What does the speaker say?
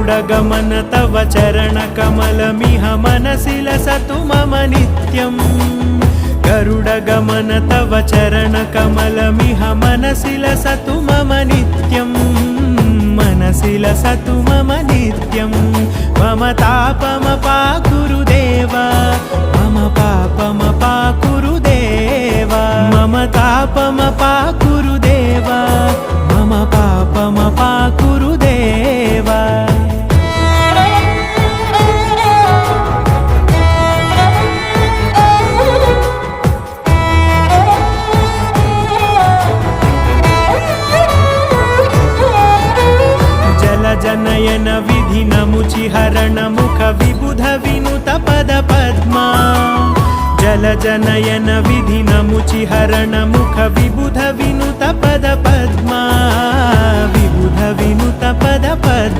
गरुडगमन तव चरणकमलमिह मनसि लसतु मम नित्यम् गरुडगमन तव चरणकमलमिह मनसि लसतु मम नित्यम् मनसि लसतु मम नित्यम् मम तापमपाकुरु देव मम पापमपाकुरु देव मम तापमपाकुरु देव मम पापमपाकुरु देव जनयन विधिनमुचिहरण मुख विबुध विनुत पद पद्मा जल जनयन विधिनमुचिहरण मुख विबुध विनुत पद पद्मा विबुध विनुत पद पद्मा।